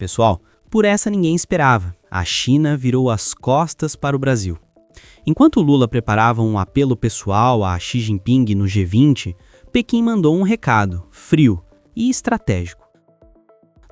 Pessoal, por essa ninguém esperava. A China virou as costas para o Brasil. Enquanto Lula preparava um apelo pessoal a Xi Jinping no G20, Pequim mandou um recado, frio e estratégico.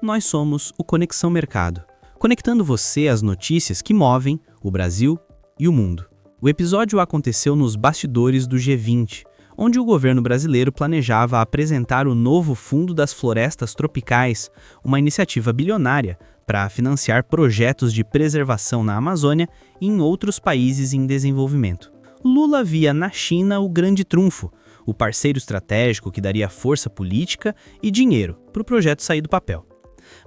Nós somos o Conexão Mercado, conectando você às notícias que movem o Brasil e o mundo. O episódio aconteceu nos bastidores do G20, onde o governo brasileiro planejava apresentar o novo Fundo das Florestas Tropicais, uma iniciativa bilionária para financiar projetos de preservação na Amazônia e em outros países em desenvolvimento. Lula via na China o grande trunfo, o parceiro estratégico que daria força política e dinheiro para o projeto sair do papel.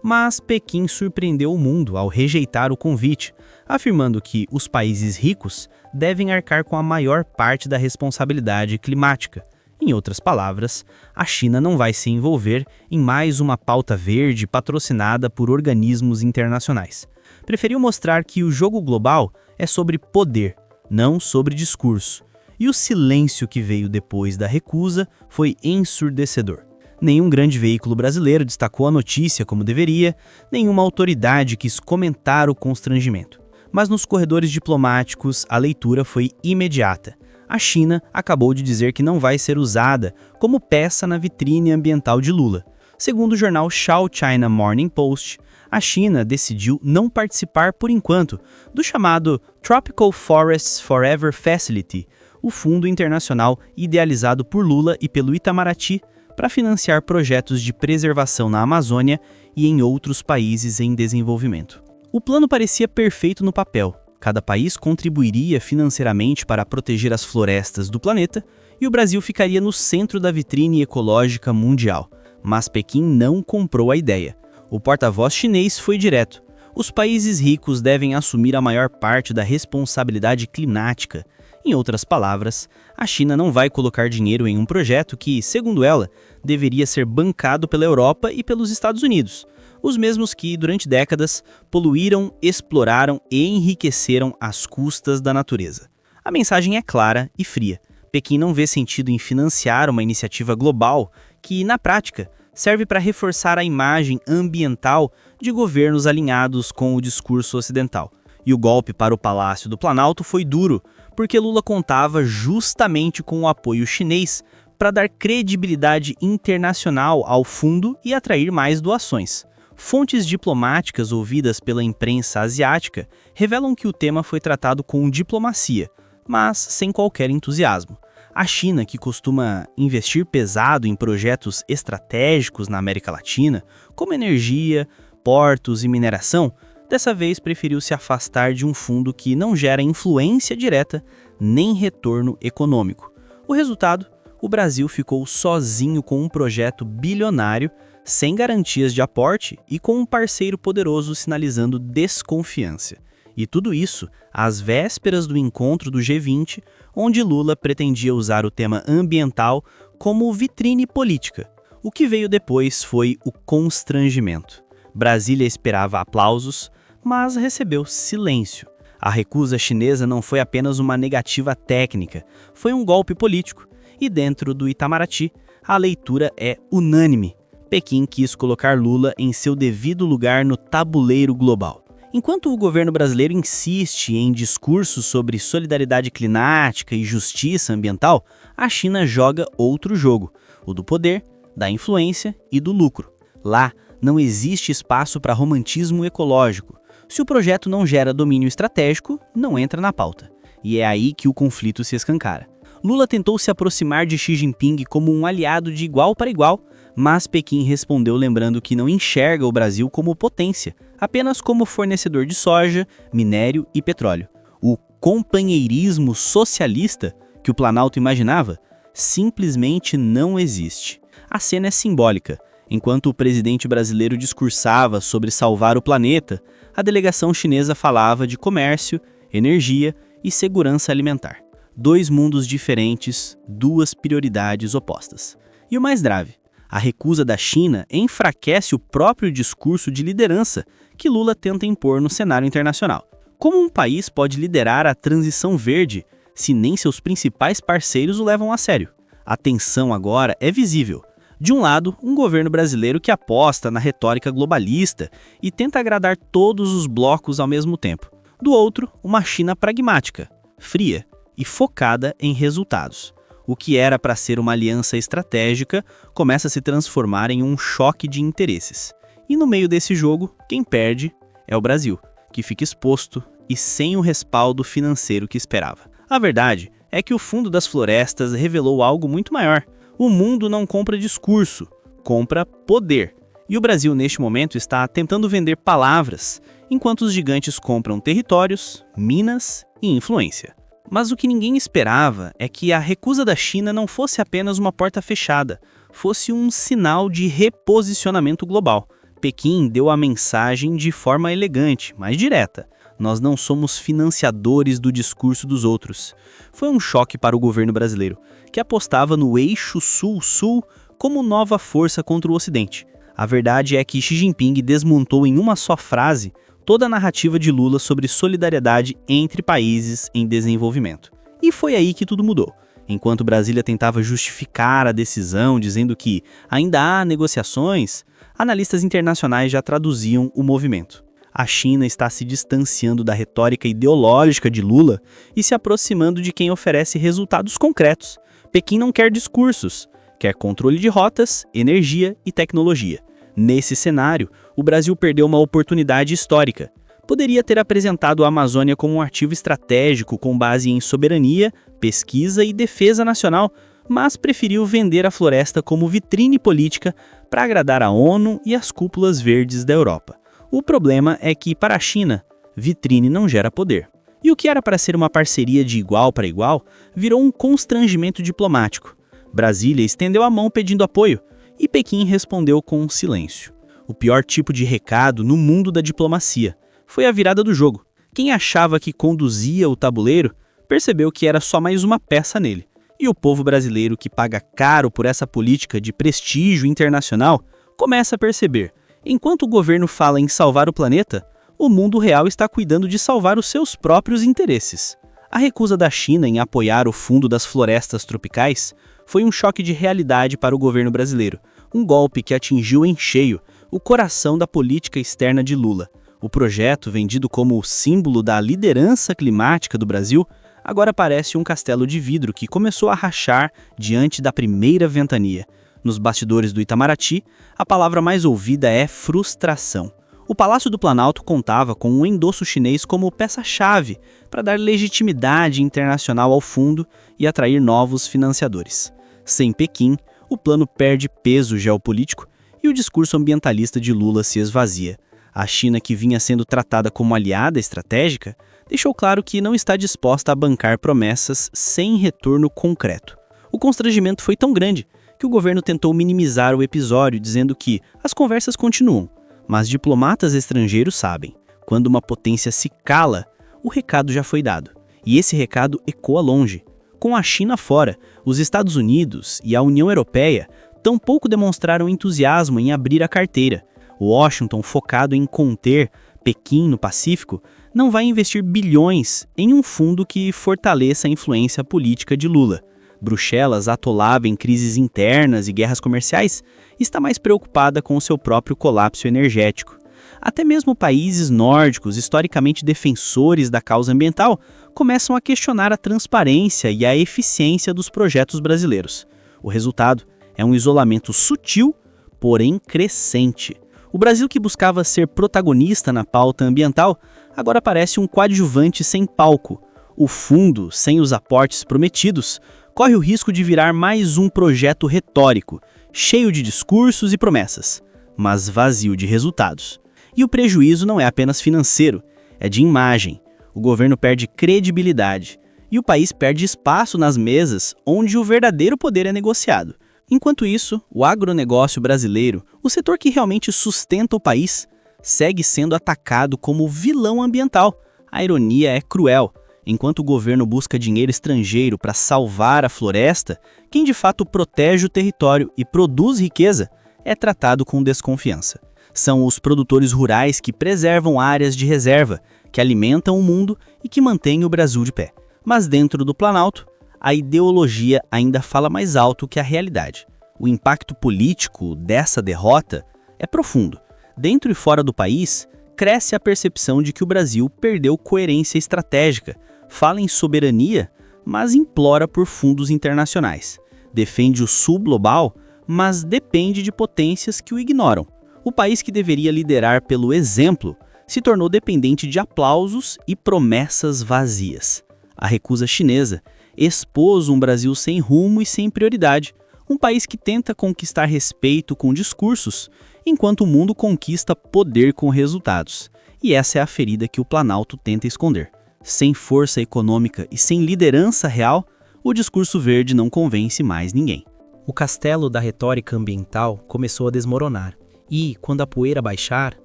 Mas Pequim surpreendeu o mundo ao rejeitar o convite, afirmando que os países ricos devem arcar com a maior parte da responsabilidade climática. Em outras palavras, a China não vai se envolver em mais uma pauta verde patrocinada por organismos internacionais. Preferiu mostrar que o jogo global é sobre poder, não sobre discurso. E o silêncio que veio depois da recusa foi ensurdecedor. Nenhum grande veículo brasileiro destacou a notícia como deveria, nenhuma autoridade quis comentar o constrangimento. Mas nos corredores diplomáticos, a leitura foi imediata. A China acabou de dizer que não vai ser usada como peça na vitrine ambiental de Lula. Segundo o jornal South China Morning Post, a China decidiu não participar por enquanto do chamado Tropical Forests Forever Facility, o fundo internacional idealizado por Lula e pelo Itamaraty para financiar projetos de preservação na Amazônia e em outros países em desenvolvimento. O plano parecia perfeito no papel. Cada país contribuiria financeiramente para proteger as florestas do planeta e o Brasil ficaria no centro da vitrine ecológica mundial. Mas Pequim não comprou a ideia. O porta-voz chinês foi direto. Os países ricos devem assumir a maior parte da responsabilidade climática. Em outras palavras, a China não vai colocar dinheiro em um projeto que, segundo ela, deveria ser bancado pela Europa e pelos Estados Unidos, os mesmos que, durante décadas, poluíram, exploraram e enriqueceram às custas da natureza. A mensagem é clara e fria. Pequim não vê sentido em financiar uma iniciativa global que, na prática, serve para reforçar a imagem ambiental de governos alinhados com o discurso ocidental. E o golpe para o Palácio do Planalto foi duro, porque Lula contava justamente com o apoio chinês para dar credibilidade internacional ao fundo e atrair mais doações. Fontes diplomáticas ouvidas pela imprensa asiática revelam que o tema foi tratado com diplomacia, mas sem qualquer entusiasmo. A China, que costuma investir pesado em projetos estratégicos na América Latina, como energia, portos e mineração, dessa vez preferiu se afastar de um fundo que não gera influência direta nem retorno econômico. O resultado? O Brasil ficou sozinho com um projeto bilionário, sem garantias de aporte e com um parceiro poderoso sinalizando desconfiança. E tudo isso às vésperas do encontro do G20, onde Lula pretendia usar o tema ambiental como vitrine política. O que veio depois foi o constrangimento. Brasília esperava aplausos, mas recebeu silêncio. A recusa chinesa não foi apenas uma negativa técnica, foi um golpe político. E dentro do Itamaraty, a leitura é unânime. Pequim quis colocar Lula em seu devido lugar no tabuleiro global. Enquanto o governo brasileiro insiste em discursos sobre solidariedade climática e justiça ambiental, a China joga outro jogo, o do poder, da influência e do lucro. Lá, não existe espaço para romantismo ecológico. Se o projeto não gera domínio estratégico, não entra na pauta. E é aí que o conflito se escancara. Lula tentou se aproximar de Xi Jinping como um aliado de igual para igual, mas Pequim respondeu lembrando que não enxerga o Brasil como potência, apenas como fornecedor de soja, minério e petróleo. O companheirismo socialista que o Planalto imaginava simplesmente não existe. A cena é simbólica. Enquanto o presidente brasileiro discursava sobre salvar o planeta, a delegação chinesa falava de comércio, energia e segurança alimentar. Dois mundos diferentes, duas prioridades opostas. E o mais grave, a recusa da China enfraquece o próprio discurso de liderança que Lula tenta impor no cenário internacional. Como um país pode liderar a transição verde se nem seus principais parceiros o levam a sério? A tensão agora é visível. De um lado, um governo brasileiro que aposta na retórica globalista e tenta agradar todos os blocos ao mesmo tempo. Do outro, uma China pragmática, fria e focada em resultados. O que era para ser uma aliança estratégica começa a se transformar em um choque de interesses. E no meio desse jogo, quem perde é o Brasil, que fica exposto e sem o respaldo financeiro que esperava. A verdade é que o Fundo das Florestas revelou algo muito maior. O mundo não compra discurso, compra poder. E o Brasil, neste momento, está tentando vender palavras, enquanto os gigantes compram territórios, minas e influência. Mas o que ninguém esperava é que a recusa da China não fosse apenas uma porta fechada, fosse um sinal de reposicionamento global. Pequim deu a mensagem de forma elegante, mas direta. Nós não somos financiadores do discurso dos outros. Foi um choque para o governo brasileiro, que apostava no eixo Sul-Sul como nova força contra o Ocidente. A verdade é que Xi Jinping desmontou em uma só frase toda a narrativa de Lula sobre solidariedade entre países em desenvolvimento. E foi aí que tudo mudou. Enquanto Brasília tentava justificar a decisão, dizendo que ainda há negociações, analistas internacionais já traduziam o movimento. A China está se distanciando da retórica ideológica de Lula e se aproximando de quem oferece resultados concretos. Pequim não quer discursos, quer controle de rotas, energia e tecnologia. Nesse cenário, o Brasil perdeu uma oportunidade histórica. Poderia ter apresentado a Amazônia como um ativo estratégico com base em soberania, pesquisa e defesa nacional, mas preferiu vender a floresta como vitrine política para agradar a ONU e as cúpulas verdes da Europa. O problema é que, para a China, vitrine não gera poder. E o que era para ser uma parceria de igual para igual, virou um constrangimento diplomático. Brasília estendeu a mão pedindo apoio, e Pequim respondeu com um silêncio. O pior tipo de recado no mundo da diplomacia. Foi a virada do jogo. Quem achava que conduzia o tabuleiro, percebeu que era só mais uma peça nele. E o povo brasileiro, que paga caro por essa política de prestígio internacional, começa a perceber. Enquanto o governo fala em salvar o planeta, o mundo real está cuidando de salvar os seus próprios interesses. A recusa da China em apoiar o Fundo das Florestas Tropicais foi um choque de realidade para o governo brasileiro, um golpe que atingiu em cheio o coração da política externa de Lula. O projeto, vendido como o símbolo da liderança climática do Brasil, agora parece um castelo de vidro que começou a rachar diante da primeira ventania. Nos bastidores do Itamaraty, a palavra mais ouvida é frustração. O Palácio do Planalto contava com um endosso chinês como peça-chave para dar legitimidade internacional ao fundo e atrair novos financiadores. Sem Pequim, o plano perde peso geopolítico e o discurso ambientalista de Lula se esvazia. A China, que vinha sendo tratada como aliada estratégica, deixou claro que não está disposta a bancar promessas sem retorno concreto. O constrangimento foi tão grande que o governo tentou minimizar o episódio, dizendo que as conversas continuam, mas diplomatas estrangeiros sabem, quando uma potência se cala, o recado já foi dado. E esse recado ecoa longe. Com a China fora, os Estados Unidos e a União Europeia tampouco demonstraram entusiasmo em abrir a carteira. Washington, focado em conter Pequim no Pacífico, não vai investir bilhões em um fundo que fortaleça a influência política de Lula. Bruxelas, atolada em crises internas e guerras comerciais, está mais preocupada com o seu próprio colapso energético. Até mesmo países nórdicos, historicamente defensores da causa ambiental, começam a questionar a transparência e a eficiência dos projetos brasileiros. O resultado é um isolamento sutil, porém crescente. O Brasil, que buscava ser protagonista na pauta ambiental, agora parece um coadjuvante sem palco. O fundo, sem os aportes prometidos, corre o risco de virar mais um projeto retórico, cheio de discursos e promessas, mas vazio de resultados. E o prejuízo não é apenas financeiro, é de imagem. O governo perde credibilidade e o país perde espaço nas mesas onde o verdadeiro poder é negociado. Enquanto isso, o agronegócio brasileiro, o setor que realmente sustenta o país, segue sendo atacado como vilão ambiental. A ironia é cruel. Enquanto o governo busca dinheiro estrangeiro para salvar a floresta, quem de fato protege o território e produz riqueza é tratado com desconfiança. São os produtores rurais que preservam áreas de reserva, que alimentam o mundo e que mantêm o Brasil de pé. Mas dentro do Planalto, a ideologia ainda fala mais alto que a realidade. O impacto político dessa derrota é profundo. Dentro e fora do país, cresce a percepção de que o Brasil perdeu coerência estratégica, fala em soberania, mas implora por fundos internacionais. Defende o sul global, mas depende de potências que o ignoram. O país que deveria liderar pelo exemplo se tornou dependente de aplausos e promessas vazias. A recusa chinesa expôs um Brasil sem rumo e sem prioridade, um país que tenta conquistar respeito com discursos, enquanto o mundo conquista poder com resultados. E essa é a ferida que o Planalto tenta esconder. Sem força econômica e sem liderança real, o discurso verde não convence mais ninguém. O castelo da retórica ambiental começou a desmoronar. E, quando a poeira baixar,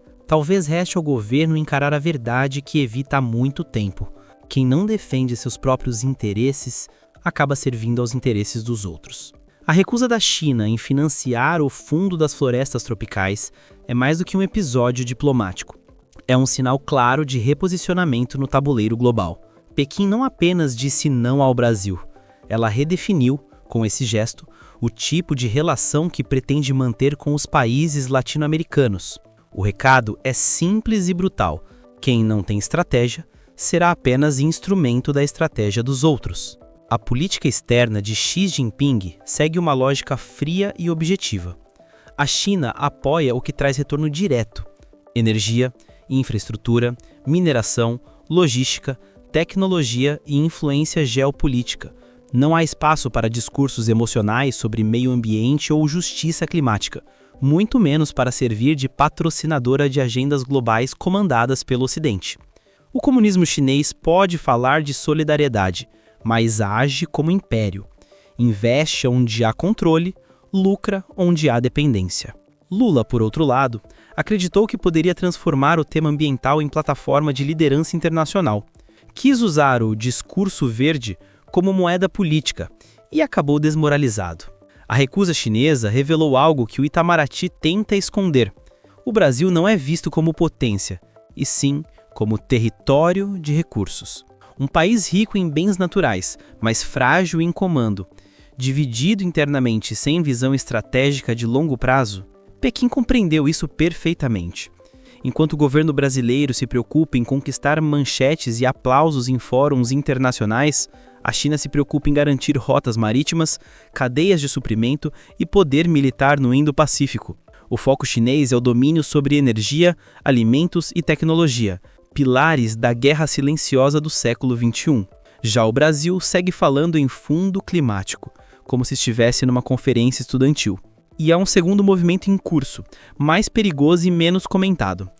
talvez reste ao governo encarar a verdade que evita há muito tempo. Quem não defende seus próprios interesses acaba servindo aos interesses dos outros. A recusa da China em financiar o Fundo das Florestas Tropicais é mais do que um episódio diplomático. É um sinal claro de reposicionamento no tabuleiro global. Pequim não apenas disse não ao Brasil, ela redefiniu, com esse gesto, o tipo de relação que pretende manter com os países latino-americanos. O recado é simples e brutal. Quem não tem estratégia será apenas instrumento da estratégia dos outros. A política externa de Xi Jinping segue uma lógica fria e objetiva. A China apoia o que traz retorno direto: energia, infraestrutura, mineração, logística, tecnologia e influência geopolítica. Não há espaço para discursos emocionais sobre meio ambiente ou justiça climática, muito menos para servir de patrocinadora de agendas globais comandadas pelo Ocidente. O comunismo chinês pode falar de solidariedade, mas age como império. Investe onde há controle, lucra onde há dependência. Lula, por outro lado, acreditou que poderia transformar o tema ambiental em plataforma de liderança internacional. Quis usar o discurso verde como moeda política e acabou desmoralizado. A recusa chinesa revelou algo que o Itamaraty tenta esconder. O Brasil não é visto como potência, e sim como território de recursos. Um país rico em bens naturais, mas frágil em comando, dividido internamente sem visão estratégica de longo prazo. Pequim compreendeu isso perfeitamente. Enquanto o governo brasileiro se preocupa em conquistar manchetes e aplausos em fóruns internacionais, a China se preocupa em garantir rotas marítimas, cadeias de suprimento e poder militar no Indo-Pacífico. O foco chinês é o domínio sobre energia, alimentos e tecnologia, pilares da guerra silenciosa do século XXI. Já o Brasil segue falando em fundo climático, como se estivesse numa conferência estudantil. E há um segundo movimento em curso, mais perigoso e menos comentado.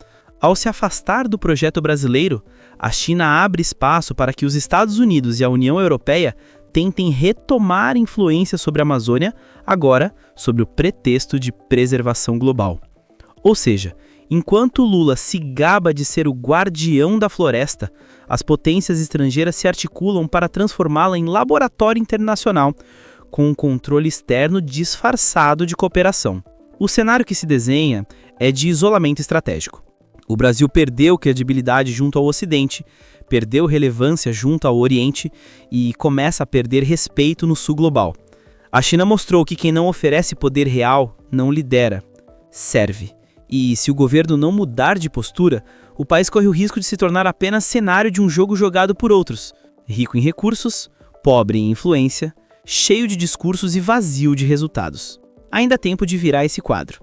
Ao se afastar do projeto brasileiro, a China abre espaço para que os Estados Unidos e a União Europeia tentem retomar influência sobre a Amazônia, agora sob o pretexto de preservação global. Ou seja, enquanto Lula se gaba de ser o guardião da floresta, as potências estrangeiras se articulam para transformá-la em laboratório internacional, com um controle externo disfarçado de cooperação. O cenário que se desenha é de isolamento estratégico. O Brasil perdeu credibilidade junto ao Ocidente, perdeu relevância junto ao Oriente e começa a perder respeito no Sul global. A China mostrou que quem não oferece poder real não lidera, serve. E se o governo não mudar de postura, o país corre o risco de se tornar apenas cenário de um jogo jogado por outros, rico em recursos, pobre em influência, cheio de discursos e vazio de resultados. Ainda há tempo de virar esse quadro,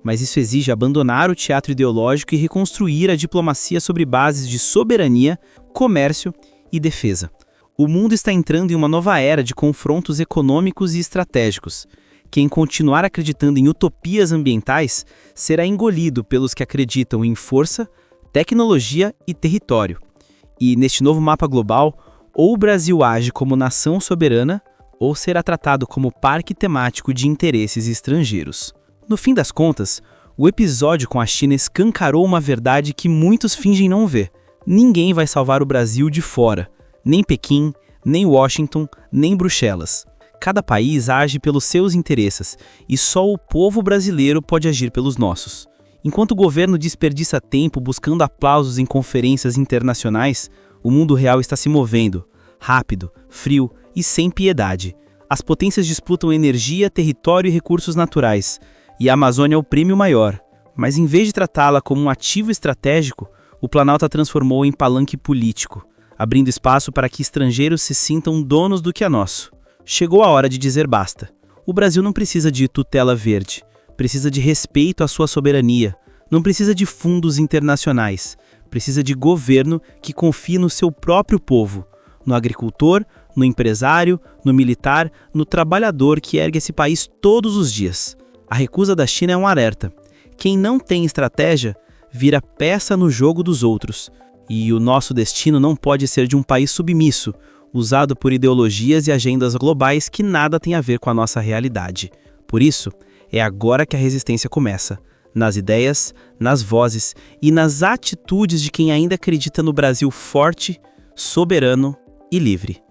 mas isso exige abandonar o teatro ideológico e reconstruir a diplomacia sobre bases de soberania, comércio e defesa. O mundo está entrando em uma nova era de confrontos econômicos e estratégicos. Quem continuar acreditando em utopias ambientais será engolido pelos que acreditam em força, tecnologia e território. E neste novo mapa global, ou o Brasil age como nação soberana, ou será tratado como parque temático de interesses estrangeiros. No fim das contas, o episódio com a China escancarou uma verdade que muitos fingem não ver. Ninguém vai salvar o Brasil de fora, nem Pequim, nem Washington, nem Bruxelas. Cada país age pelos seus interesses e só o povo brasileiro pode agir pelos nossos. Enquanto o governo desperdiça tempo buscando aplausos em conferências internacionais, o mundo real está se movendo, rápido, frio e sem piedade. As potências disputam energia, território e recursos naturais, e a Amazônia é o prêmio maior. Mas em vez de tratá-la como um ativo estratégico, o Planalto a transformou em palanque político, abrindo espaço para que estrangeiros se sintam donos do que é nosso. Chegou a hora de dizer basta. O Brasil não precisa de tutela verde, precisa de respeito à sua soberania, não precisa de fundos internacionais, precisa de governo que confie no seu próprio povo, no agricultor, no empresário, no militar, no trabalhador que ergue esse país todos os dias. A recusa da China é um alerta. Quem não tem estratégia vira peça no jogo dos outros. E o nosso destino não pode ser de um país submisso, usado por ideologias e agendas globais que nada tem a ver com a nossa realidade. Por isso, é agora que a resistência começa. Nas ideias, nas vozes e nas atitudes de quem ainda acredita no Brasil forte, soberano e livre.